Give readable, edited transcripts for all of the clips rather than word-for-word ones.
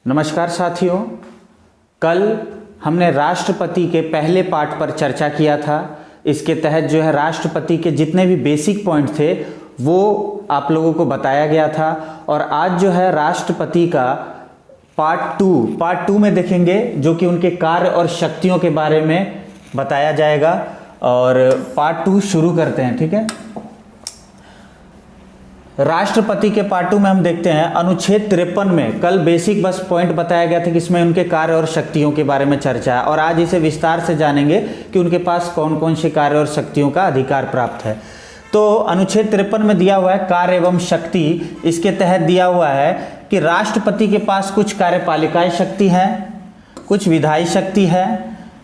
नमस्कार साथियों, कल हमने राष्ट्रपति के पहले पार्ट पर चर्चा किया था। इसके तहत जो है राष्ट्रपति के जितने भी बेसिक पॉइंट थे वो आप लोगों को बताया गया था। और आज जो है राष्ट्रपति का पार्ट टू में देखेंगे, जो कि उनके कार्य और शक्तियों के बारे में बताया जाएगा। और पार्ट टू शुरू करते हैं, ठीक है। राष्ट्रपति के पार्ट टू में हम देखते हैं अनुच्छेद 53 में कल बेसिक बस पॉइंट बताया गया था कि इसमें उनके कार्य और शक्तियों के बारे में चर्चा है, और आज इसे विस्तार से जानेंगे कि उनके पास कौन कौन से कार्य और शक्तियों का अधिकार प्राप्त है। तो अनुच्छेद 53 में दिया हुआ है कार्य एवं शक्ति। इसके तहत दिया हुआ है कि राष्ट्रपति के पास कुछ कार्यपालिकाई शक्ति है, कुछ विधायी शक्ति है,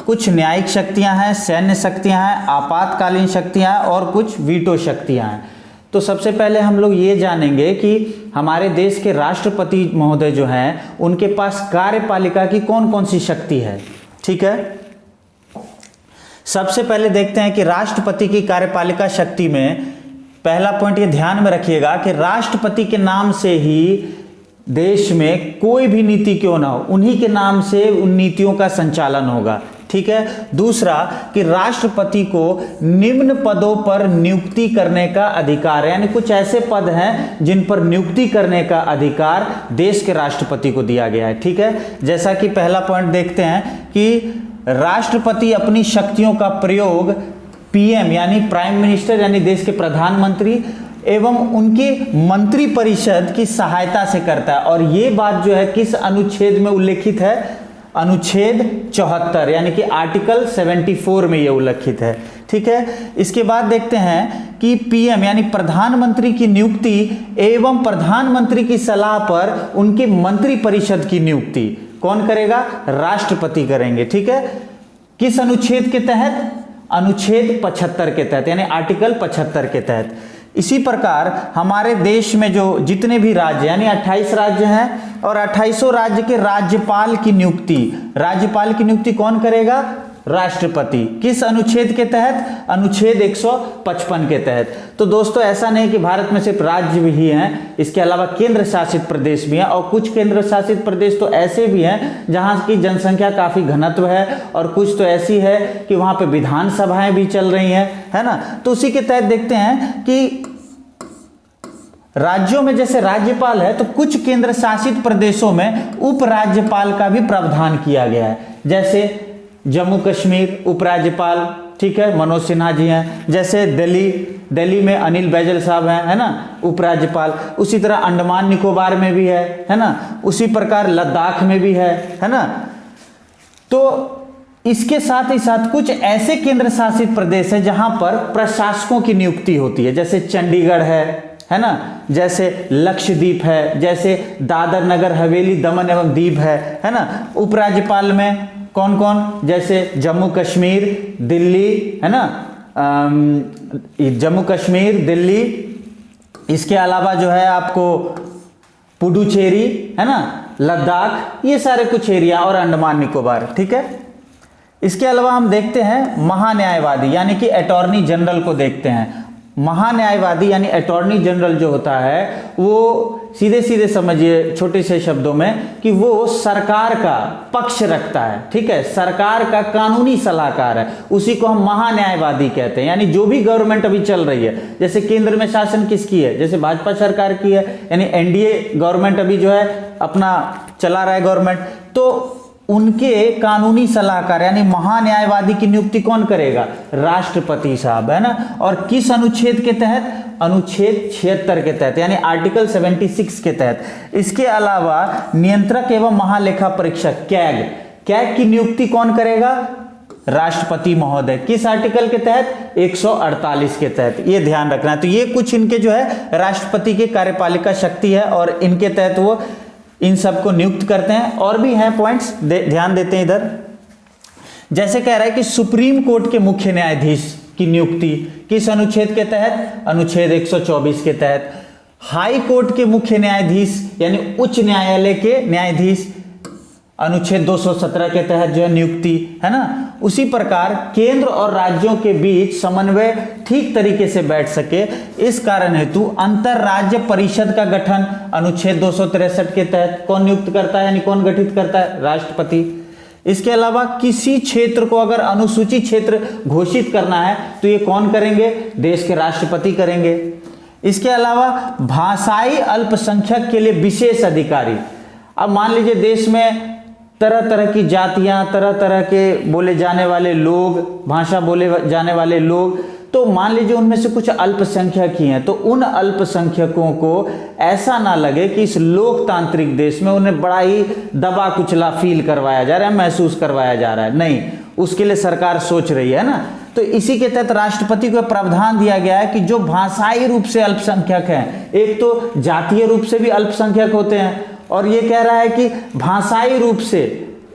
कुछ न्यायिक शक्तियां हैं, सैन्य शक्तियां हैं, आपातकालीन शक्तियां हैं और कुछ वीटो शक्तियां हैं। तो सबसे पहले हम लोग ये जानेंगे कि हमारे देश के राष्ट्रपति महोदय जो हैं उनके पास कार्यपालिका की कौन कौन सी शक्ति है, ठीक है। सबसे पहले देखते हैं कि राष्ट्रपति की कार्यपालिका शक्ति में पहला पॉइंट ये ध्यान में रखिएगा कि राष्ट्रपति के नाम से ही देश में कोई भी नीति क्यों ना हो, उन्हीं के नाम से उन नीतियों का संचालन होगा, ठीक है। दूसरा कि राष्ट्रपति को निम्न पदों पर नियुक्ति करने का अधिकार है, यानी कुछ ऐसे पद हैं जिन पर नियुक्ति करने का अधिकार देश के राष्ट्रपति को दिया गया है, ठीक है। जैसा कि पहला पॉइंट देखते हैं कि राष्ट्रपति अपनी शक्तियों का प्रयोग पीएम यानी प्राइम मिनिस्टर यानी देश के प्रधानमंत्री एवं उनकी मंत्री परिषद की सहायता से करता है। और ये बात जो है किस अनुच्छेद में उल्लेखित है? अनुच्छेद 74 यानी कि आर्टिकल 74 में ये उल्लेखित है, ठीक है। इसके बाद देखते हैं कि पीएम यानी प्रधानमंत्री की नियुक्ति एवं प्रधानमंत्री की सलाह पर उनके मंत्री परिषद की नियुक्ति कौन करेगा? राष्ट्रपति करेंगे, ठीक है। किस अनुच्छेद के तहत? अनुच्छेद 75 के तहत यानी आर्टिकल 75 के तहत। इसी प्रकार हमारे देश में जो जितने भी राज्य यानी 28 राज्य हैं और 28 राज्य के राज्यपाल की नियुक्ति कौन करेगा? राष्ट्रपति। किस अनुच्छेद के तहत? अनुच्छेद 155 के तहत। तो दोस्तों ऐसा नहीं कि भारत में सिर्फ राज्य भी हैं, इसके अलावा केंद्र शासित प्रदेश भी हैं, और कुछ केंद्र शासित प्रदेश तो ऐसे भी हैं जहां की जनसंख्या काफी घनत्व है, और कुछ तो ऐसी है कि वहां पे विधानसभाएं भी चल रही हैं, है ना। तो उसी के तहत देखते हैं कि राज्यों में जैसे राज्यपाल है तो कुछ केंद्र शासित प्रदेशों में उपराज्यपाल का भी प्रावधान किया गया है। जैसे जम्मू कश्मीर उपराज्यपाल, ठीक है, मनोज सिन्हा जी हैं। जैसे दिल्ली में अनिल बैजल साहब हैं, है ना, उपराज्यपाल। उसी तरह अंडमान निकोबार में भी है ना। उसी प्रकार लद्दाख में भी है ना। तो इसके साथ ही साथ कुछ ऐसे केंद्र शासित प्रदेश है जहां पर प्रशासकों की नियुक्ति होती है। जैसे चंडीगढ़ है ना, जैसे लक्षद्वीप है, जैसे दादर नगर हवेली दमन एवं दीव है ना। उपराज्यपाल में कौन कौन? जैसे जम्मू कश्मीर, दिल्ली, है ना, जम्मू कश्मीर, दिल्ली। इसके अलावा जो है आपको पुडुचेरी, है ना, लद्दाख, ये सारे कुछ एरिया, और अंडमान निकोबार, ठीक है। इसके अलावा हम देखते हैं महान्यायवादी यानी कि अटॉर्नी जनरल को देखते हैं। महान्यायवादी यानी अटॉर्नी जनरल जो होता है वो सीधे सीधे समझिए छोटे से शब्दों में कि वो सरकार का पक्ष रखता है, ठीक है, सरकार का कानूनी सलाहकार है। उसी को हम महान्यायवादी कहते हैं। यानी जो भी गवर्नमेंट अभी चल रही है, जैसे केंद्र में शासन किसकी है? जैसे भाजपा सरकार की है, यानी एनडीए गवर्नमेंट अभी जो है अपना चला रहा है गवर्नमेंट, तो उनके कानूनी सलाहकार यानी महान्यायवादी की नियुक्ति कौन करेगा? राष्ट्रपति साहब, है ना। और किस अनुच्छेद के तहत? अनुच्छेद 76 के तहत यानी आर्टिकल 76 के तहत। इसके अलावा नियंत्रक एवं महालेखा परीक्षक कैग की नियुक्ति कौन करेगा? राष्ट्रपति महोदय। किस आर्टिकल के तहत? 148 के तहत। ये ध्यान रखना है। तो ये कुछ इनके जो है राष्ट्रपति के कार्यपालिका शक्ति है, और इनके तहत वो इन सबको नियुक्त करते हैं। और भी हैं पॉइंट्स, ध्यान देते हैं इधर। जैसे कह रहा है कि सुप्रीम कोर्ट के मुख्य न्यायाधीश की नियुक्ति किस अनुच्छेद के तहत? अनुच्छेद 124 के तहत। हाई कोर्ट के मुख्य न्यायाधीश यानी उच्च न्यायालय के न्यायाधीश अनुच्छेद 217 के तहत जो है नियुक्ति, है ना। उसी प्रकार केंद्र और राज्यों के बीच समन्वय ठीक तरीके से बैठ सके, इस कारण हेतु अंतर राज्य परिषद का गठन अनुच्छेद 263 के तहत कौन नियुक्त करता है, यानी कौन गठित करता है, राष्ट्रपति। इसके अलावा किसी क्षेत्र को अगर अनुसूचित क्षेत्र घोषित करना है तो ये कौन करेंगे, देश के राष्ट्रपति करेंगे। इसके अलावा भाषाई अल्पसंख्यक के लिए विशेष अधिकारी। अब मान लीजिए देश में तरह तरह की जातियां, तरह तरह के बोले जाने वाले लोग, भाषा बोले जाने वाले लोग, तो मान लीजिए उनमें से कुछ अल्पसंख्यक ही हैं, तो उन अल्पसंख्यकों को ऐसा ना लगे कि इस लोकतांत्रिक देश में उन्हें बड़ा ही दबा कुचला फील करवाया जा रहा है, महसूस करवाया जा रहा है। नहीं, उसके लिए सरकार सोच रही है ना। तो इसी के तहत राष्ट्रपति को प्रावधान दिया गया है कि जो भाषाई रूप से अल्पसंख्यक हैं, एक तो जातीय रूप से भी अल्पसंख्यक होते हैं, और ये कह रहा है कि भाषाई रूप से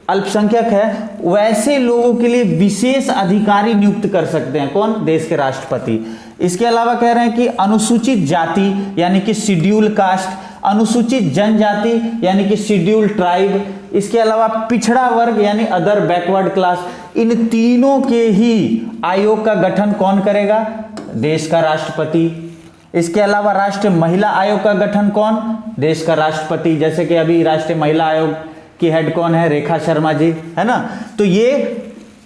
अल्पसंख्यक है, वैसे लोगों के लिए विशेष अधिकारी नियुक्त कर सकते हैं कौन, देश के राष्ट्रपति। इसके अलावा कह रहे हैं कि अनुसूचित जाति यानी कि शेड्यूल कास्ट, अनुसूचित जनजाति यानी कि शेड्यूल ट्राइब, इसके अलावा पिछड़ा वर्ग यानी अदर बैकवर्ड क्लास, इन तीनों के ही आयोग का गठन कौन करेगा, देश का राष्ट्रपति। इसके अलावा राष्ट्रीय महिला आयोग का गठन कौन, देश का राष्ट्रपति। जैसे कि अभी राष्ट्रीय महिला आयोग की हेड कौन है, रेखा शर्मा जी, है ना। तो ये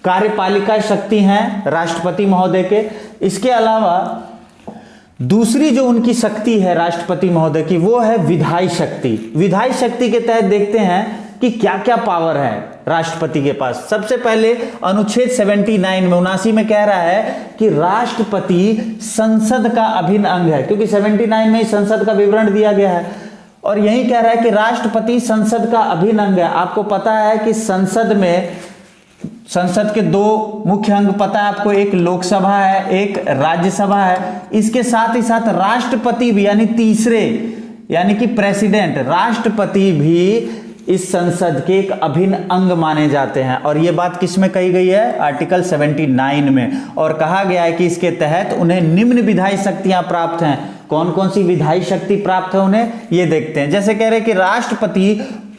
कार्यपालिका शक्ति हैं राष्ट्रपति महोदय के। इसके अलावा दूसरी जो उनकी शक्ति है राष्ट्रपति महोदय की, वो है विधायी शक्ति। विधायी शक्ति के तहत देखते हैं कि क्या क्या पावर है राष्ट्रपति के पास। सबसे पहले अनुच्छेद 79 में 79 में कह रहा है कि राष्ट्रपति संसद का अभिन्न अंग है, क्योंकि 79 में ही संसद का विवरण दिया गया है, और यही कह रहा है कि राष्ट्रपति संसद का अभिन्न अंग है। आपको पता है कि संसद के दो मुख्य अंग पता है आपको, एक लोकसभा है, एक राज्यसभा है। इसके साथ ही साथ राष्ट्रपति भी, यानी तीसरे, यानी कि प्रेसिडेंट, राष्ट्रपति भी इस संसद के एक अभिन्न अंग माने जाते हैं। और यह बात किस में कही गई है, आर्टिकल 79 में, और कहा गया है कि इसके तहत उन्हें निम्न विधायी शक्तियां प्राप्त हैं। कौन कौन सी विधायी शक्ति प्राप्त है उन्हें, ये देखते हैं। जैसे कह रहे हैं कि राष्ट्रपति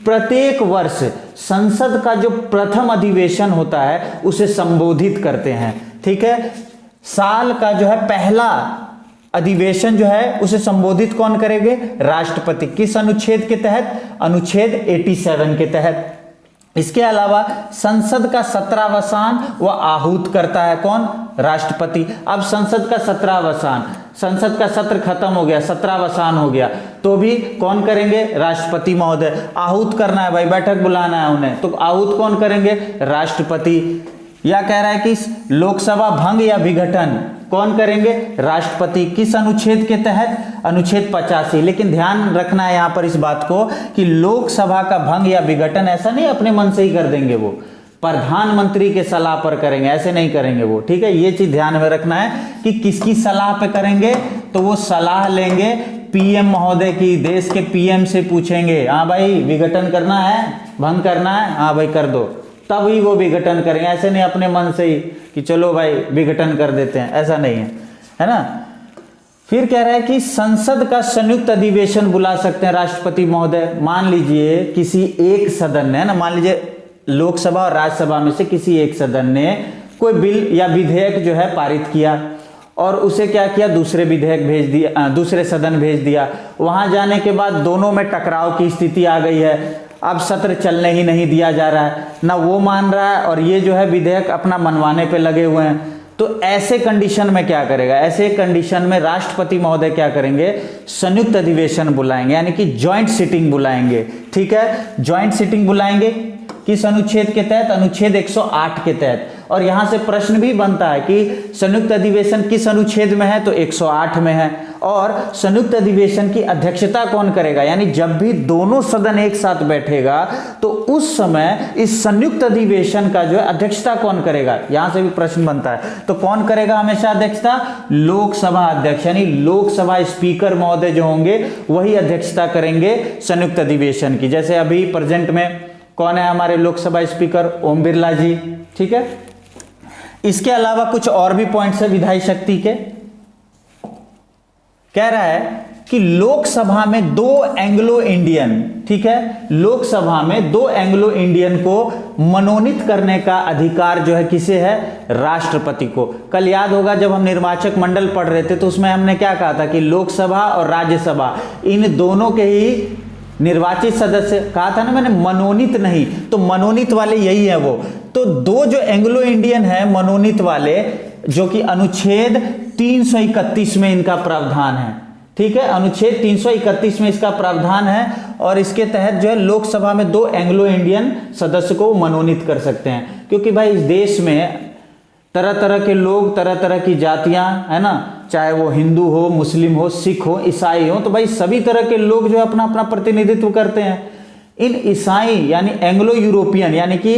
प्रत्येक वर्ष संसद का जो प्रथम अधिवेशन होता है उसे संबोधित करते हैं, ठीक है। साल का जो है पहला अधिवेशन जो है उसे संबोधित कौन करेंगे, राष्ट्रपति। किस अनुच्छेद के तहत, अनुच्छेद 87 के तहत। इसके अलावा संसद का 17वां वह आहूत करता है कौन, राष्ट्रपति। अब संसद का 17वां, संसद का सत्र खत्म हो गया, 17वां हो गया, तो भी कौन करेंगे, राष्ट्रपति महोदय। आहूत करना है भाई, बैठक बुलाना है उन्हें, तो आहूत कौन करेंगे, राष्ट्रपति। या कह रहा है कि लोकसभा भंग या विघटन कौन करेंगे, राष्ट्रपति। किस अनुच्छेद के तहत, अनुच्छेद 85। लेकिन ध्यान रखना है यहां पर इस बात को कि लोकसभा का भंग या विघटन ऐसा नहीं अपने मन से ही कर देंगे, वो प्रधानमंत्री के सलाह पर करेंगे, ऐसे नहीं करेंगे वो, ठीक है। ये चीज ध्यान में रखना है कि किसकी सलाह पे करेंगे, तो वो सलाह लेंगे पीएम महोदय की, देश के पीएम से पूछेंगे, हाँ भाई विघटन करना है, भंग करना है, हाँ भाई कर दो, तभी वो विघटन करेंगे। ऐसे नहीं अपने मन से ही कि चलो भाई विघटन कर देते हैं, ऐसा नहीं है ना। फिर कह रहा है कि संसद का संयुक्त अधिवेशन बुला सकते हैं राष्ट्रपति महोदय। मान लीजिए किसी एक सदन ने, ना मान लीजिए लोकसभा और राज्यसभा में से किसी एक सदन ने कोई बिल या विधेयक जो है पारित किया, और उसे क्या किया, दूसरे विधेयक भेज दिया, दूसरे सदन भेज दिया। वहां जाने के बाद दोनों में टकराव की स्थिति आ गई है, अब सत्र चलने ही नहीं दिया जा रहा है, ना वो मान रहा है और ये जो है विधेयक अपना मनवाने पे लगे हुए हैं। तो ऐसे कंडीशन में क्या करेगा, ऐसे कंडीशन में राष्ट्रपति महोदय क्या करेंगे, संयुक्त अधिवेशन बुलाएंगे, यानी कि ज्वाइंट सिटिंग बुलाएंगे, ठीक है। ज्वाइंट सिटिंग बुलाएंगे किस अनुच्छेद के तहत, अनुच्छेद 108 के तहत। और यहां से प्रश्न भी बनता है कि संयुक्त अधिवेशन किस अनुच्छेद में है, तो 108 में है। और संयुक्त अधिवेशन की अध्यक्षता कौन करेगा, यानी जब भी दोनों सदन एक साथ बैठेगा तो उस समय इस संयुक्त अधिवेशन का जो है अध्यक्षता कौन करेगा, यहां से भी प्रश्न बनता है। तो कौन करेगा हमेशा अध्यक्षता, लोकसभा अध्यक्ष, यानी लोकसभा स्पीकर महोदय जो होंगे वही अध्यक्षता करेंगे संयुक्त अधिवेशन की। जैसे अभी प्रेजेंट में कौन है हमारे लोकसभा स्पीकर, ओम बिरला जी, ठीक है। इसके अलावा कुछ और भी पॉइंट्स है विधायी शक्ति के। कह रहा है कि लोकसभा में 2 एंग्लो इंडियन, ठीक है, लोकसभा में 2 एंग्लो इंडियन को मनोनीत करने का अधिकार जो है किसे है? राष्ट्रपति को। कल याद होगा जब हम निर्वाचक मंडल पढ़ रहे थे तो उसमें हमने क्या कहा था कि लोकसभा और राज्यसभा इन दोनों के ही निर्वाचित सदस्य, कहा था ना मैंने, मनोनीत नहीं। तो मनोनीत वाले यही है वो। तो 2 जो एंग्लो इंडियन है मनोनीत वाले, जो कि अनुच्छेद 331 में इनका प्रावधान है, ठीक है, अनुच्छेद 331 में इसका प्रावधान है और इसके तहत जो है लोकसभा में 2 एंग्लो इंडियन सदस्य को मनोनीत कर सकते हैं। क्योंकि भाई इस देश में तरह तरह के लोग, तरह तरह की जातियां, है ना, चाहे वो हिंदू हो, मुस्लिम हो, सिख हो, ईसाई हो, तो भाई सभी तरह के लोग जो है अपना अपना प्रतिनिधित्व करते हैं। इन ईसाई यानी एंग्लो यूरोपियन यानी कि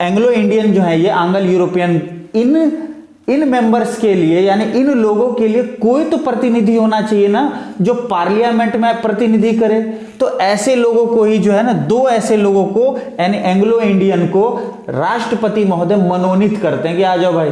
एंग्लो इंडियन जो है ये आंग्ल यूरोपियन, इन मेंबर्स के लिए यानी इन लोगों के लिए कोई तो प्रतिनिधि होना चाहिए ना जो पार्लियामेंट में प्रतिनिधि करे। तो ऐसे लोगों को ही जो है ना, 2 ऐसे लोगों को यानी एंग्लो इंडियन को राष्ट्रपति महोदय मनोनीत करते हैं कि आ जाओ भाई।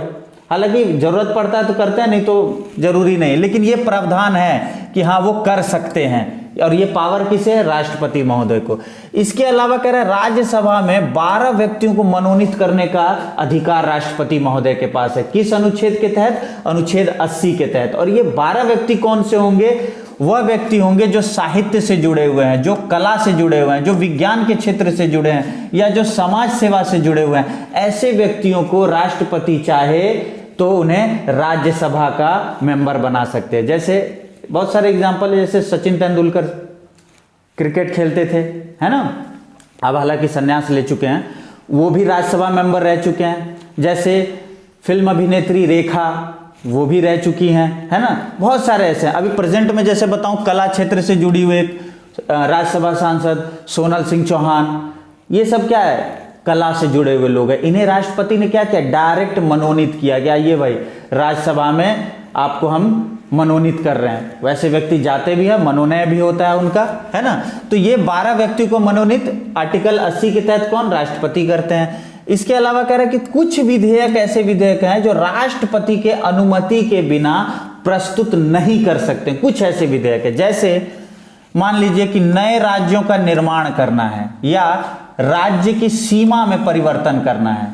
हालांकि जरूरत पड़ता है तो करते हैं, नहीं तो जरूरी नहीं, लेकिन ये प्रावधान है कि हाँ वो कर सकते हैं। और ये पावर किसे है? राष्ट्रपति महोदय को। इसके अलावा कह रहा है राज्यसभा में 12 व्यक्तियों को मनोनीत करने का अधिकार राष्ट्रपति महोदय के पास है। किस अनुच्छेद के तहत? अनुच्छेद 80 के तहत। और ये 12 व्यक्ति कौन से होंगे? वह व्यक्ति होंगे जो साहित्य से जुड़े हुए हैं, जो कला से जुड़े हुए हैं, जो विज्ञान के क्षेत्र से जुड़े हैं या जो समाज सेवा से जुड़े हुए हैं। ऐसे व्यक्तियों को राष्ट्रपति चाहे तो उन्हें राज्यसभा का मेंबर बना सकते हैं। जैसे बहुत सारे एग्जाम्पल है, जैसे सचिन तेंदुलकर क्रिकेट खेलते थे, है ना, अब हालांकि संन्यास ले चुके हैं, वो भी राज्यसभा मेंबर रह चुके हैं। जैसे फिल्म अभिनेत्री रेखा, वो भी रह चुकी हैं, है ना। बहुत सारे ऐसे हैं। अभी प्रेजेंट में जैसे बताऊं, कला क्षेत्र से जुड़ी हुई राज्यसभा सांसद सोनल सिंह चौहान, ये सब क्या है? कला से जुड़े हुए लोग हैं। इन्हें राष्ट्रपति ने क्या किया? डायरेक्ट मनोनीत किया गया, ये भाई राज्यसभा में आपको हम मनोनीत कर रहे हैं। वैसे व्यक्ति जाते भी है, मनोनयन भी होता है उनका, है ना। तो ये 12 व्यक्ति को मनोनीत आर्टिकल 80 के तहत कौन? राष्ट्रपति करते हैं। इसके अलावा कह रहा है कि कुछ विधेयक ऐसे विधेयक हैं जो राष्ट्रपति के अनुमति के बिना प्रस्तुत नहीं कर सकते। कुछ ऐसे विधेयक है, जैसे मान लीजिए कि नए राज्यों का निर्माण करना है या राज्य की सीमा में परिवर्तन करना है,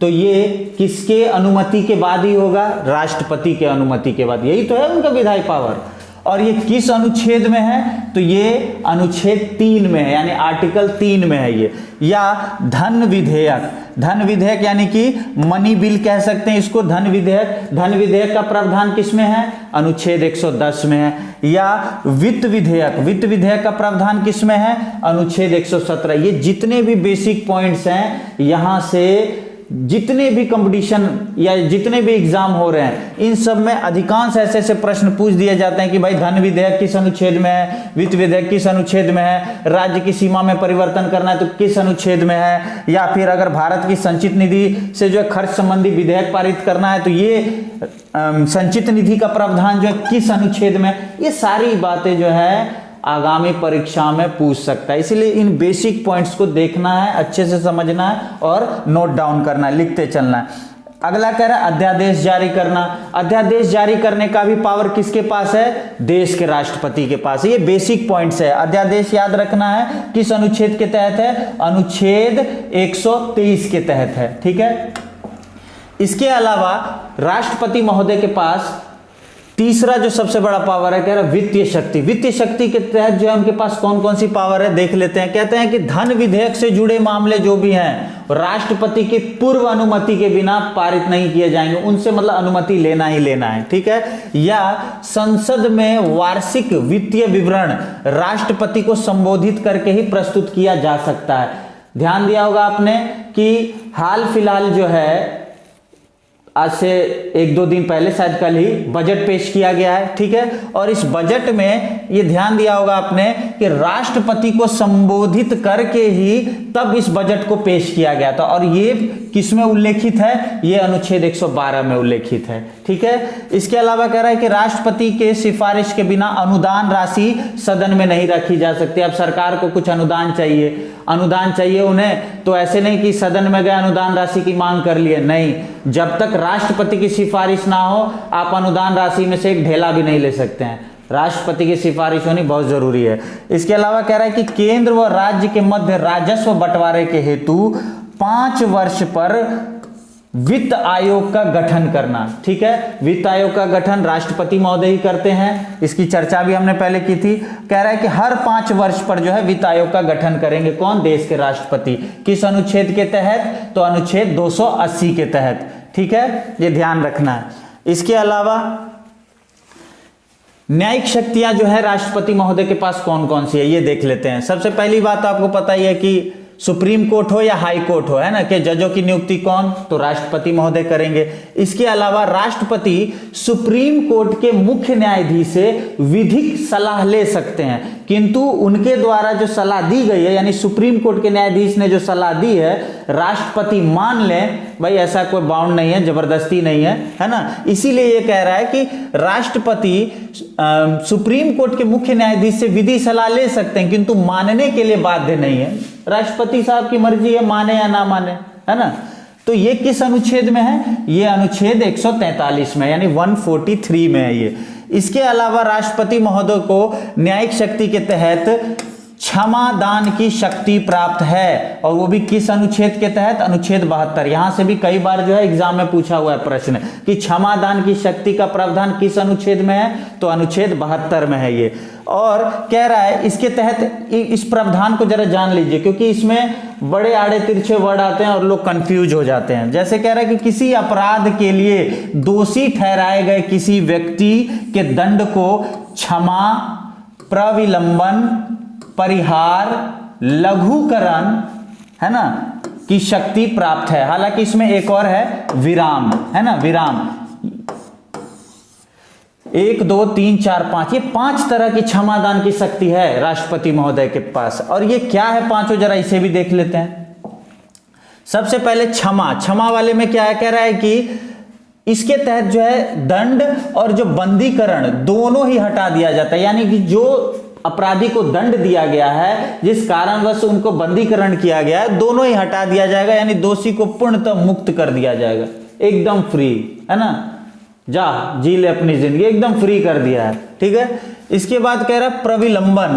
तो ये किसके अनुमति के बाद ही होगा? राष्ट्रपति के अनुमति के बाद। यही तो है उनका विधायी पावर। और ये किस अनुच्छेद में है? तो ये अनुच्छेद 3 में है, यानी आर्टिकल 3 में है ये। या धन विधेयक, धन विधेयक यानी कि मनी बिल कह सकते हैं इसको, धन विधेयक। धन विधेयक का प्रावधान किसमें है? अनुच्छेद 110 में है। या वित्त विधेयक, वित्त विधेयक का प्रावधान किसमें है? अनुच्छेद 117। ये जितने भी बेसिक पॉइंट्स हैं, यहां से जितने भी कंपटीशन या जितने भी एग्जाम हो रहे हैं, इन सब में अधिकांश ऐसे ऐसे प्रश्न पूछ दिए जाते हैं कि भाई धन विधेयक किस अनुच्छेद में है, वित्त विधेयक किस अनुच्छेद में है, राज्य की सीमा में परिवर्तन करना है तो किस अनुच्छेद में है, या फिर अगर भारत की संचित निधि से जो है खर्च संबंधी विधेयक पारित करना है तो ये संचित निधि का प्रावधान जो है किस अनुच्छेद में। ये सारी बातें जो है आगामी परीक्षा में पूछ सकता है। इसीलिए इन बेसिक पॉइंट्स को देखना है, अच्छे से समझना है और नोट डाउन करना है, लिखते चलना है। अगला कह रहा है अध्यादेश जारी करना। अध्यादेश जारी करने का भी पावर किसके पास है? देश के राष्ट्रपति के पास है। ये बेसिक पॉइंट्स है। अध्यादेश याद रखना है किस अनुच्छेद के तहत है? अनुच्छेद 123 के तहत है, ठीक है। इसके अलावा राष्ट्रपति महोदय के पास तीसरा जो सबसे बड़ा पावर है, कह रहा वित्तीय शक्ति। वित्तीय शक्ति के तहत जो है उनके पास कौन कौन सी पावर है देख लेते हैं। कहते हैं कि धन विधेयक से जुड़े मामले जो भी हैं राष्ट्रपति की पूर्व अनुमति के बिना पारित नहीं किए जाएंगे, उनसे मतलब अनुमति लेना ही लेना है, ठीक है। या संसद में वार्षिक वित्तीय विवरण राष्ट्रपति को संबोधित करके ही प्रस्तुत किया जा सकता है। ध्यान दिया होगा आपने कि हाल फिलहाल जो है, आज से 1-2 दिन पहले शायद कल ही बजट पेश किया गया है, ठीक है। और इस बजट में ये ध्यान दिया होगा आपने कि राष्ट्रपति को संबोधित करके ही तब इस बजट को पेश किया गया था। और ये किसमें उल्लेखित है? ये अनुच्छेद 112 में उल्लेखित है, ठीक है। इसके अलावा कह रहा है कि राष्ट्रपति के सिफारिश के बिना अनुदान राशि सदन में नहीं रखी जा सकती। अब सरकार को कुछ अनुदान चाहिए उन्हें, तो ऐसे नहीं कि सदन में गए अनुदान राशि की मांग कर लिए, नहीं, जब तक राष्ट्रपति की सिफारिश ना हो आप अनुदान राशि में से एक ढेला भी नहीं ले सकते हैं। राष्ट्रपति की सिफारिश होनी बहुत जरूरी है। इसके अलावा कह रहा है कि केंद्र व राज्य के मध्य राजस्व बंटवारे के हेतु 5 वर्ष पर वित्त आयोग का गठन करना। ठीक है, वित्त आयोग का गठन राष्ट्रपति महोदय ही करते हैं, इसकी चर्चा भी हमने पहले की थी। कह रहा है कि हर 5 वर्ष पर जो है वित्त आयोग का गठन करेंगे कौन? देश के राष्ट्रपति। किस अनुच्छेद के तहत? तो अनुच्छेद 280 के तहत। ठीक है, ये ध्यान रखना है। इसके अलावा न्यायिक शक्तियां जो है राष्ट्रपति महोदय के पास कौन कौन सी है ये देख लेते हैं। सबसे पहली बात तो आपको पता ही है कि सुप्रीम कोर्ट हो या हाई कोर्ट हो, है ना, कि जजों की नियुक्ति कौन? तो राष्ट्रपति महोदय करेंगे। इसके अलावा राष्ट्रपति सुप्रीम कोर्ट के मुख्य न्यायाधीश से विधिक सलाह ले सकते हैं, किंतु उनके द्वारा जो सलाह दी गई है, यानी सुप्रीम कोर्ट के न्यायाधीश ने जो सलाह दी है, राष्ट्रपति मान लें, भाई ऐसा कोई बाउंड नहीं है, जबरदस्ती नहीं है ना। इसीलिए ये कह रहा है कि राष्ट्रपति सुप्रीम कोर्ट के मुख्य न्यायाधीश से विधि सलाह ले सकते हैं, किंतु मानने के लिए बाध्य नहीं है। राष्ट्रपति साहब की मर्जी है, माने या ना माने, है ना। तो ये किस अनुच्छेद में है? ये अनुच्छेद 143 में, यानी 143 में है ये। इसके अलावा राष्ट्रपति महोदय को न्यायिक शक्ति के तहत क्षमा दान की शक्ति प्राप्त है, और वो भी किस अनुच्छेद के तहत? अनुच्छेद 72। यहां से भी कई बार जो है एग्जाम में पूछा हुआ है प्रश्न कि क्षमा दान की शक्ति का प्रावधान किस अनुच्छेद में है? तो अनुच्छेद 72 में है ये। और कह रहा है इसके तहत इस प्रावधान को जरा जान लीजिए, क्योंकि इसमें बड़े आड़े तिरछे वर्ड आते हैं और लोग कंफ्यूज हो जाते हैं। जैसे कह रहा है कि किसी अपराध के लिए दोषी ठहराए गए किसी व्यक्ति के दंड को क्षमा, प्रविलंबन, परिहार, लघुकरण, है ना, की शक्ति प्राप्त है। हालांकि इसमें एक और है, विराम, है ना, विराम। 1 2 3 4 5 ये 5 तरह की क्षमादान की शक्ति है राष्ट्रपति महोदय के पास। और ये क्या है पांचों, जरा इसे भी देख लेते हैं। सबसे पहले क्षमा वाले में क्या है? कह रहा है कि इसके तहत जो है दंड और जो बंदीकरण दोनों ही हटा दिया जाता है, यानी कि जो अपराधी को दंड दिया गया है, जिस कारणवश उनको बंदीकरण किया गया है, दोनों ही हटा दिया जाएगा, यानी दोषी को पूर्णतः मुक्त कर दिया जाएगा, एकदम फ्री, है ना, जा जी ले अपनी जिंदगी, एकदम फ्री कर दिया है। ठीक है, इसके बाद कह रहा है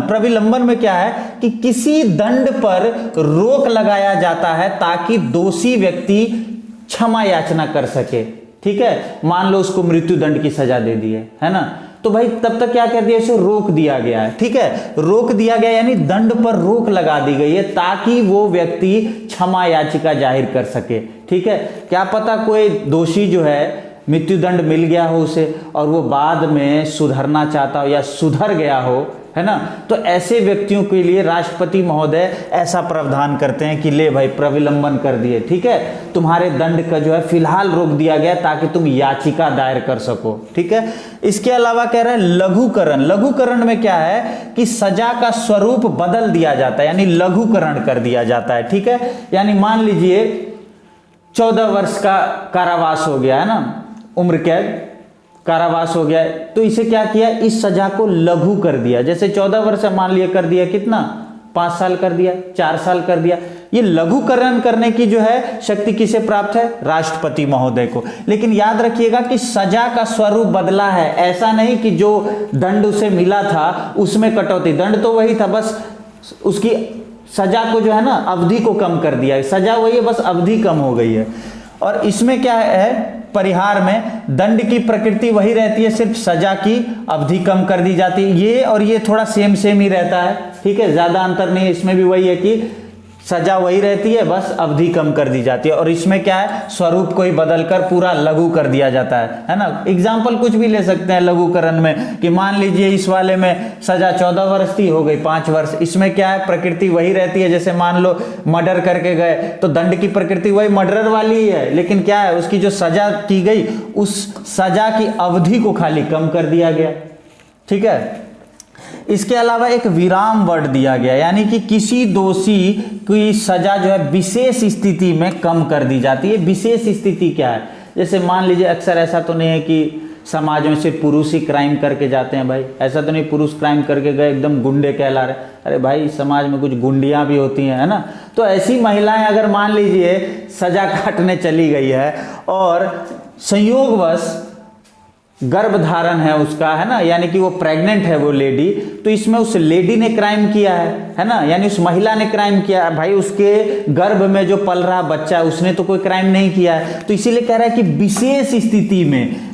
प्रविलंबन में क्या है कि किसी दंड पर रोक लगाया जाता है ताकि दोषी व्यक्ति क्षमा याचना कर सके। ठीक है, मान लो उसको मृत्यु दंड की सजा दे दी है ना, तो भाई तब तक क्या कर दिया, इसे रोक दिया गया है। ठीक है, रोक दिया गया यानी दंड पर रोक लगा दी गई है ताकि वो व्यक्ति क्षमा याचिका जाहिर कर सके। ठीक है, क्या पता कोई दोषी जो है मृत्युदंड मिल गया हो उसे और वो बाद में सुधरना चाहता हो या सुधर गया हो, है ना, तो ऐसे व्यक्तियों के लिए राष्ट्रपति महोदय ऐसा प्रावधान करते हैं कि ले भाई प्रविलंबन कर दिए, ठीक है, तुम्हारे दंड का जो है फिलहाल रोक दिया गया ताकि तुम याचिका दायर कर सको। ठीक है, इसके अलावा कह रहे हैं लघुकरण में क्या है कि सजा का स्वरूप बदल दिया जाता है, यानी लघुकरण कर दिया जाता है। ठीक है, यानी मान लीजिए 14 वर्ष का कारावास हो गया है ना, उम्र कैद कारावास हो गया, तो इसे क्या किया, इस सजा को लघु कर दिया। जैसे 14 वर्ष मान लिया कर दिया, कितना 5 साल कर दिया, 4 साल कर दिया। ये लघुकरण करने की जो है शक्ति किसे प्राप्त है, राष्ट्रपति महोदय को। लेकिन याद रखिएगा कि सजा का स्वरूप बदला है, ऐसा नहीं कि जो दंड उसे मिला था उसमें कटौती, दंड तो वही था, बस उसकी सजा को जो है ना अवधि को कम कर दिया है, सजा वही है बस अवधि कम हो गई है। और इसमें क्या है, परिहार में दंड की प्रकृति वही रहती है, सिर्फ सजा की अवधि कम कर दी जाती है। ये और ये थोड़ा सेम ही रहता है, ठीक है, ज्यादा अंतर नहीं है, इसमें भी वही है कि सजा वही रहती है, बस अवधि कम कर दी जाती है। और इसमें क्या है, स्वरूप को ही बदलकर पूरा लघु कर दिया जाता है ना। एग्जाम्पल कुछ भी ले सकते हैं लघुकरण में, कि मान लीजिए इस वाले में सजा 14 वर्ष थी, हो गई 5 वर्ष। इसमें क्या है, प्रकृति वही रहती है, जैसे मान लो मर्डर करके गए तो दंड की प्रकृति वही मर्डरर वाली ही है, लेकिन क्या है, उसकी जो सजा की गई उस सजा की अवधि को खाली कम कर दिया गया। ठीक है, इसके अलावा एक विराम वर्ड दिया गया, यानी कि किसी दोषी की सजा जो है विशेष स्थिति में कम कर दी जाती है। विशेष स्थिति क्या है, जैसे मान लीजिए अक्सर ऐसा तो नहीं है कि समाज में सिर्फ पुरुष ही क्राइम करके जाते हैं। भाई ऐसा तो नहीं पुरुष क्राइम करके गए एकदम गुंडे कहला रहे, अरे भाई समाज में कुछ गुंडियां भी होती हैं, है ना। तो ऐसी महिलाएं अगर मान लीजिए सजा काटने चली गई है और संयोगवश गर्भधारण है उसका, है ना, यानी कि वो प्रेग्नेंट है वो लेडी, तो इसमें उस लेडी ने क्राइम किया है ना, यानी उस महिला ने क्राइम किया है। भाई उसके गर्भ में जो पल रहा बच्चा है उसने तो कोई क्राइम नहीं किया है। तो इसीलिए कह रहा है कि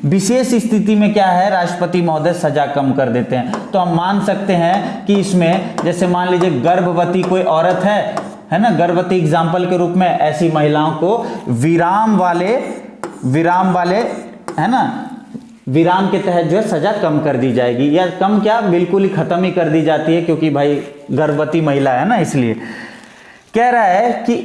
विशेष स्थिति में क्या है, राष्ट्रपति महोदय सजा कम कर देते हैं। तो हम मान सकते हैं कि इसमें जैसे मान लीजिए गर्भवती कोई औरत है ना, गर्भवती एग्जाम्पल के रूप में ऐसी महिलाओं को विराम वाले है ना, विराम के तहत जो है सजा कम कर दी जाएगी, या कम क्या बिल्कुल ही खत्म ही कर दी जाती है, क्योंकि भाई गर्भवती महिला है ना। इसलिए कह रहा है कि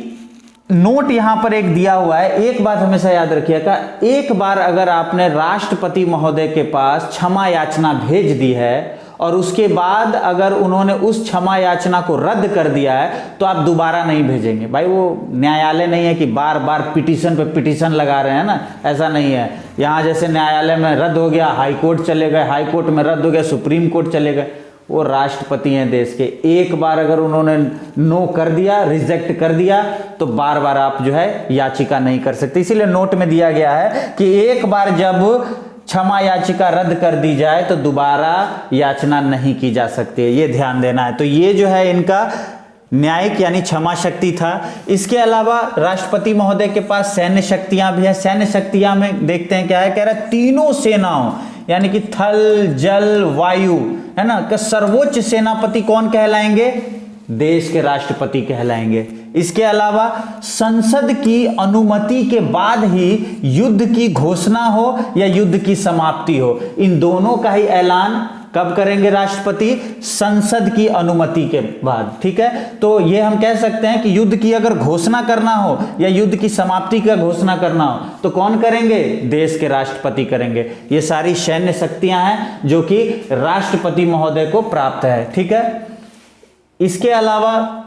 नोट यहां पर एक दिया हुआ है, एक बात हमेशा याद रखिएगा, एक बार अगर आपने राष्ट्रपति महोदय के पास क्षमा याचना भेज दी है और उसके बाद अगर उन्होंने उस क्षमा याचना को रद्द कर दिया है तो आप दोबारा नहीं भेजेंगे। भाई वो न्यायालय नहीं है कि बार बार पिटीशन पे पिटीशन लगा रहे हैं ना, ऐसा नहीं है। यहाँ जैसे न्यायालय में रद्द हो गया हाई कोर्ट चले गए, हाई कोर्ट में रद्द हो गया सुप्रीम कोर्ट चले गए। वो राष्ट्रपति हैं देश के, एक बार अगर उन्होंने नो कर दिया, रिजेक्ट कर दिया, तो बार बार आप जो है याचिका नहीं कर सकते। इसीलिए नोट में दिया गया है कि एक बार जब क्षमा याचिका रद्द कर दी जाए तो दोबारा याचना नहीं की जा सकती है, ये ध्यान देना है। तो ये जो है इनका न्यायिक यानी क्षमा शक्ति था। इसके अलावा राष्ट्रपति महोदय के पास सैन्य शक्तियां भी है। सैन्य शक्तियां में देखते हैं क्या है, कह रहा है तीनों सेनाओं यानी कि थल जल वायु, है ना, का सर्वोच्च सेनापति कौन कहलाएंगे, देश के राष्ट्रपति कहलाएंगे। इसके अलावा संसद की अनुमति के बाद ही युद्ध की घोषणा हो या युद्ध की समाप्ति हो, इन दोनों का ही ऐलान कब करेंगे राष्ट्रपति, संसद की अनुमति के बाद। ठीक है, तो ये हम कह सकते हैं कि युद्ध की अगर घोषणा करना हो या युद्ध की समाप्ति का घोषणा करना हो तो कौन करेंगे, देश के राष्ट्रपति करेंगे। ये सारी सैन्य शक्तियां हैं जो कि राष्ट्रपति महोदय को प्राप्त है। ठीक है, इसके अलावा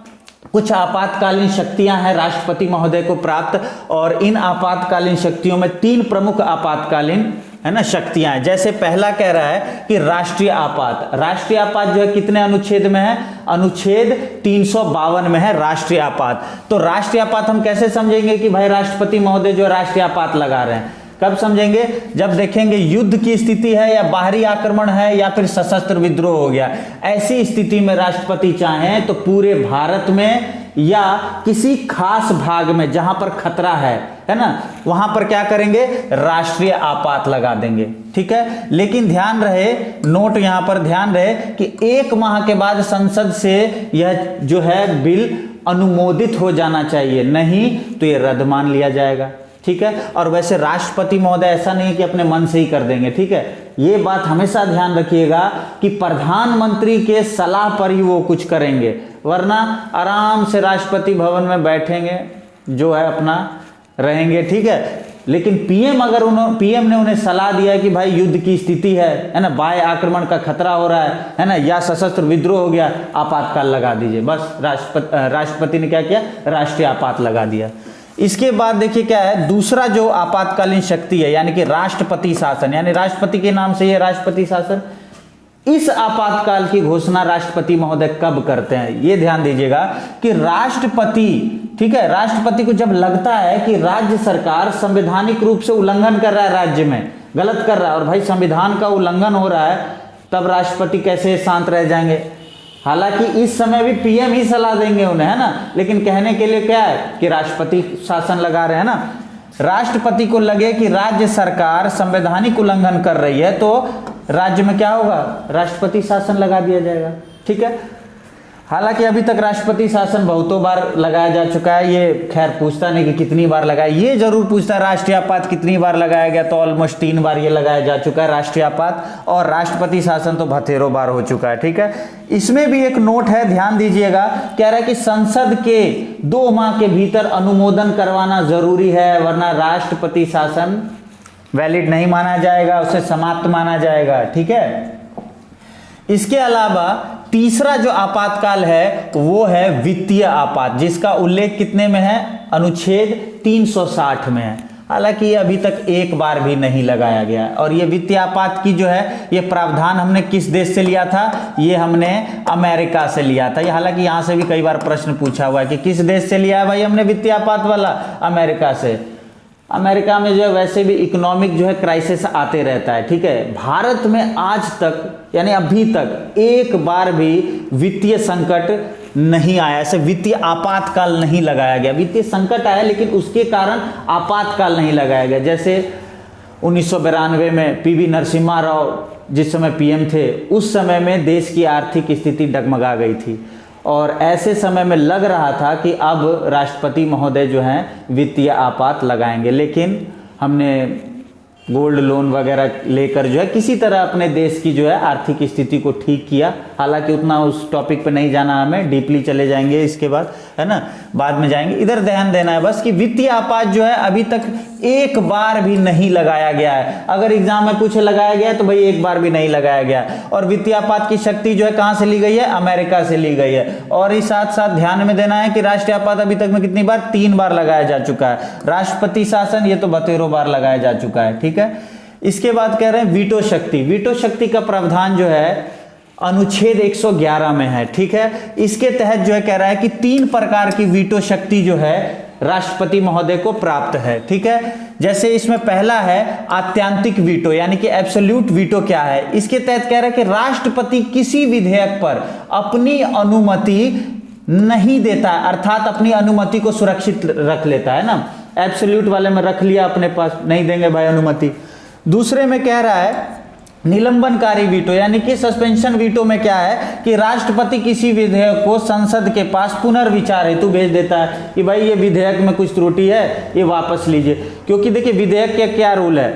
कुछ आपातकालीन शक्तियां हैं राष्ट्रपति महोदय को प्राप्त, और इन आपातकालीन शक्तियों में 3 प्रमुख आपातकालीन है ना शक्तियां हैं। जैसे पहला कह रहा है कि राष्ट्रीय आपात। राष्ट्रीय आपात जो है कितने अनुच्छेद में है, अनुच्छेद 352 में है राष्ट्रीय आपात। तो राष्ट्रीय आपात हम कैसे समझेंगे कि भाई राष्ट्रपति महोदय जो राष्ट्रीय आपात लगा रहे हैं, कब समझेंगे, जब देखेंगे युद्ध की स्थिति है या बाहरी आक्रमण है या फिर सशस्त्र विद्रोह हो गया। ऐसी स्थिति में राष्ट्रपति चाहें तो पूरे भारत में या किसी खास भाग में जहां पर खतरा है ना, वहां पर क्या करेंगे, राष्ट्रीय आपात लगा देंगे। ठीक है, लेकिन ध्यान रहे, नोट यहां पर ध्यान रहे कि 1 माह के बाद संसद से यह जो है बिल अनुमोदित हो जाना चाहिए, नहीं तो यह रद्द मान लिया जाएगा। ठीक है, और वैसे राष्ट्रपति महोदय ऐसा नहीं है कि अपने मन से ही कर देंगे। ठीक है, ये बात हमेशा ध्यान रखिएगा कि प्रधानमंत्री के सलाह पर ही वो कुछ करेंगे, वरना आराम से राष्ट्रपति भवन में बैठेंगे जो है अपना रहेंगे। ठीक है, लेकिन पीएम ने उन्हें सलाह दिया है कि भाई युद्ध की स्थिति है ना, बाह्य आक्रमण का खतरा हो रहा है ना, या सशस्त्र विद्रोह हो गया, आपातकाल लगा दीजिए। बस राष्ट्रपति ने क्या किया, राष्ट्रीय आपात लगा दिया। इसके बाद देखिए क्या है, दूसरा जो आपातकालीन शक्ति है यानी कि राष्ट्रपति शासन, यानी राष्ट्रपति के नाम से ये राष्ट्रपति शासन। इस आपातकाल की घोषणा राष्ट्रपति महोदय कब करते हैं, ये ध्यान दीजिएगा कि राष्ट्रपति, ठीक है, राष्ट्रपति को जब लगता है कि राज्य सरकार संवैधानिक रूप से उल्लंघन कर रहा है, राज्य में गलत कर रहा है और भाई संविधान का उल्लंघन हो रहा है, तब राष्ट्रपति कैसे शांत रह जाएंगे। हालांकि इस समय भी पीएम ही सलाह देंगे उन्हें, है ना, लेकिन कहने के लिए क्या है कि राष्ट्रपति शासन लगा रहे हैं ना। राष्ट्रपति को लगे कि राज्य सरकार संवैधानिक उल्लंघन कर रही है तो राज्य में क्या होगा, राष्ट्रपति शासन लगा दिया जाएगा। ठीक है, हालांकि अभी तक राष्ट्रपति शासन बहुतों बार लगाया जा चुका है, ये खैर पूछता नहीं कि कितनी बार लगाया, ये जरूर पूछता है राष्ट्रीय आपात कितनी बार लगाया गया, तो ऑलमोस्ट 3 बार ये लगाया जा चुका है राष्ट्रीय आपात, और राष्ट्रपति शासन तो बथेरों बार हो चुका है। ठीक है, इसमें भी एक नोट है, ध्यान दीजिएगा, कह रहा है कि संसद के 2 माह के भीतर अनुमोदन करवाना जरूरी है, वरना राष्ट्रपति शासन वैलिड नहीं माना जाएगा, उसे समाप्त माना जाएगा। ठीक है, इसके अलावा तीसरा जो आपातकाल है वो है वित्तीय आपात, जिसका उल्लेख कितने में है, अनुच्छेद 360 में है। हालांकि अभी तक एक बार भी नहीं लगाया गया। और ये वित्तीय आपात की जो है ये प्रावधान हमने किस देश से लिया था, ये हमने अमेरिका से लिया था। ये हालांकि यहाँ से भी कई बार प्रश्न पूछा हुआ है कि किस देश से लिया है भाई हमने वित्तीय आपात वाला, अमेरिका से। अमेरिका में जो है वैसे भी इकोनॉमिक जो है क्राइसिस आते रहता है, ठीक है। भारत में आज तक यानी अभी तक एक बार भी वित्तीय संकट नहीं आया, ऐसे वित्तीय आपातकाल नहीं लगाया गया। वित्तीय संकट आया लेकिन उसके कारण आपातकाल नहीं लगाया गया। जैसे 1992 में पीवी नरसिम्हा राव जिस समय पीएम थे, उस समय में देश की आर्थिक स्थिति डगमगा गई थी और ऐसे समय में लग रहा था कि अब राष्ट्रपति महोदय जो हैं वित्तीय आपात लगाएंगे, लेकिन हमने गोल्ड लोन वगैरह लेकर जो है किसी तरह अपने देश की जो है आर्थिक स्थिति को ठीक किया। हालांकि उतना उस टॉपिक पे नहीं जाना, हमें डीपली चले जाएंगे इसके बाद, है ना, बाद में जाएंगे। इधर ध्यान देना है बस कि वित्तीय आपात जो है अभी तक एक बार भी नहीं लगाया गया है। अगर एग्जाम में पूछे लगाया गया है तो भाई एक बार भी नहीं लगाया गया है। और वित्तीय आपात की शक्ति जो है कहां से ली गई है, अमेरिका से ली गई है। और इस साथ साथ ध्यान में देना है कि राष्ट्रीय आपात अभी तक में कितनी बार, 3 बार लगाया जा चुका है। राष्ट्रपति शासन ये तो 32 बार लगाया जा चुका है, ठीक है। इसके बाद कह रहे हैं वीटो शक्ति। वीटो शक्ति का प्रावधान जो है अनुच्छेद 111 में है, ठीक है। इसके तहत जो है कह रहा है कि 3 प्रकार की वीटो शक्ति जो है राष्ट्रपति महोदय को प्राप्त है, ठीक है। जैसे इसमें पहला है आत्यांतिक वीटो, यानी कि एब्सोल्यूट वीटो क्या है, इसके तहत कह रहा है कि राष्ट्रपति किसी विधेयक पर अपनी अनुमति नहीं देता है, अर्थात अपनी अनुमति को सुरक्षित रख लेता है ना। एब्सोल्यूट वाले में रख लिया अपने पास, नहीं देंगे भाई अनुमति। दूसरे में कह रहा है निलंबनकारी वीटो, यानी कि सस्पेंशन वीटो में क्या है कि राष्ट्रपति किसी विधेयक को संसद के पास पुनर्विचार हेतु भेज देता है कि भाई ये विधेयक में कुछ त्रुटि है, ये वापस लीजिए। क्योंकि देखिए विधेयक का क्या रूल है,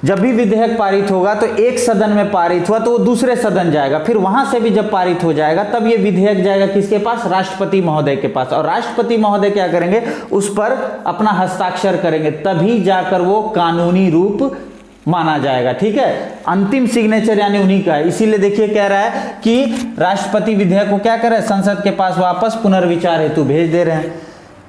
जब भी विधेयक पारित होगा तो एक सदन में पारित हुआ तो वो दूसरे सदन जाएगा, फिर वहां से भी जब पारित हो जाएगा तब ये विधेयक जाएगा किसके पास, राष्ट्रपति महोदय के पास। और राष्ट्रपति महोदय क्या करेंगे, उस पर अपना हस्ताक्षर करेंगे, तभी जाकर वो कानूनी रूप माना जाएगा, ठीक है। अंतिम सिग्नेचर यानी उन्हीं का है। इसीलिए देखिए कह रहा है कि राष्ट्रपति विधेयक को क्या करे, संसद के पास वापस पुनर्विचार हेतु भेज दे रहे हैं।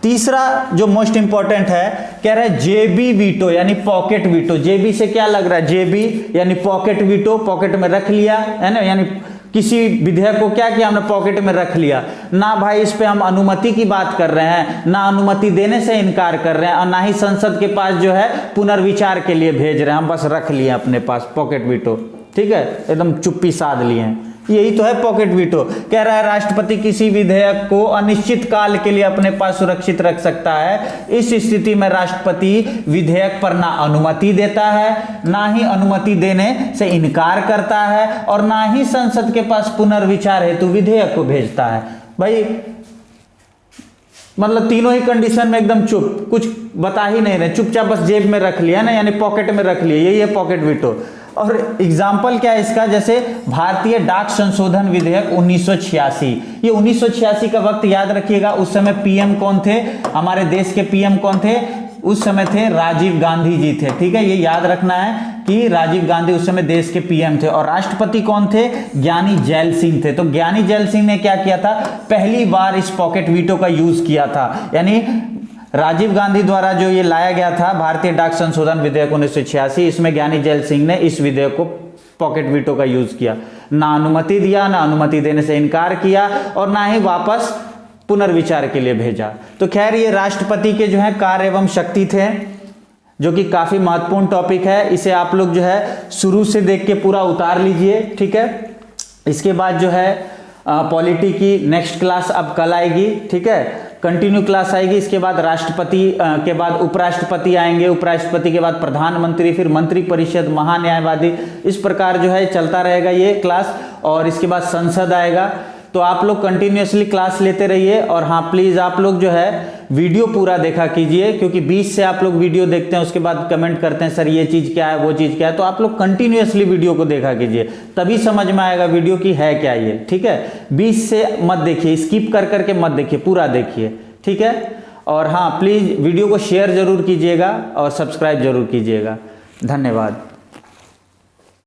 तीसरा जो मोस्ट इंपॉर्टेंट है, कह रहा है जेबी वीटो यानी पॉकेट वीटो। जेबी से क्या लग रहा है, जेबी यानी पॉकेट वीटो, पॉकेट में रख लिया है ना, यानी किसी विधेयक को क्या किया, हमने पॉकेट में रख लिया ना भाई। इस पे हम अनुमति की बात कर रहे हैं, ना अनुमति देने से इनकार कर रहे हैं और ना ही संसद के पास जो है पुनर्विचार के लिए भेज रहे हैं, हम बस रख लिए अपने पास पॉकेट वीटो, ठीक है, एकदम चुप्पी साध लिए हैं। यही तो है पॉकेट वीटो। कह रहा है राष्ट्रपति किसी विधेयक को अनिश्चित काल के लिए अपने पास सुरक्षित रख सकता है। इस स्थिति में राष्ट्रपति विधेयक पर ना अनुमति देता है, ना ही अनुमति देने से इनकार करता है और ना ही संसद के पास पुनर्विचार हेतु विधेयक को भेजता है। भाई मतलब तीनों ही कंडीशन में एकदम चुप, कुछ बता ही नहीं रहे, चुपचाप बस जेब में रख लिया ना, यानी पॉकेट में रख लिया, यही है पॉकेट वीटो। और एग्जाम्पल क्या है इसका, जैसे भारतीय डाक संशोधन विधेयक 1986। ये 1986 का वक्त याद रखिएगा, उस समय पीएम कौन थे, हमारे देश के पीएम कौन थे, उस समय थे राजीव गांधी जी थे, ठीक है। ये याद रखना है कि राजीव गांधी उस समय देश के पीएम थे और राष्ट्रपति कौन थे, ज्ञानी जैल सिंह थे। तो ज्ञानी जैल सिंह ने क्या किया था, पहली बार इस पॉकेट वीटो का यूज किया था। यानी राजीव गांधी द्वारा जो ये लाया गया था भारतीय डाक संशोधन विधेयक 1986, इसमें ज्ञानी जैल सिंह ने इस विधेयक को पॉकेट वीटो का यूज किया, ना अनुमति दिया, ना अनुमति देने से इनकार किया और ना ही वापस पुनर्विचार के लिए भेजा। तो खैर ये राष्ट्रपति के जो है कार्य एवं शक्ति थे, जो कि काफी महत्वपूर्ण टॉपिक है। इसे आप लोग जो है शुरू से देख के पूरा उतार लीजिए, ठीक है। इसके बाद जो है पॉलिटी की नेक्स्ट क्लास अब कल आएगी, ठीक है, कंटिन्यू क्लास आएगी। इसके बाद राष्ट्रपति के बाद उपराष्ट्रपति आएंगे, उपराष्ट्रपति के बाद प्रधानमंत्री, फिर मंत्रिपरिषद, महान्यायवादी, इस प्रकार जो है चलता रहेगा ये क्लास। और इसके बाद संसद आएगा। तो आप लोग कंटिन्यूअसली क्लास लेते रहिए। और हाँ प्लीज़ आप लोग जो है वीडियो पूरा देखा कीजिए, क्योंकि बीच से आप लोग वीडियो देखते हैं उसके बाद कमेंट करते हैं सर ये चीज़ क्या है, वो चीज़ क्या है। तो आप लोग कंटिन्यूअसली वीडियो को देखा कीजिए, तभी समझ में आएगा वीडियो की है क्या ये, ठीक है। बीच से मत देखिए, स्किप कर करके मत देखिए, पूरा देखिए, ठीक है। और हाँ प्लीज़ वीडियो को शेयर ज़रूर कीजिएगा और सब्सक्राइब ज़रूर कीजिएगा। धन्यवाद।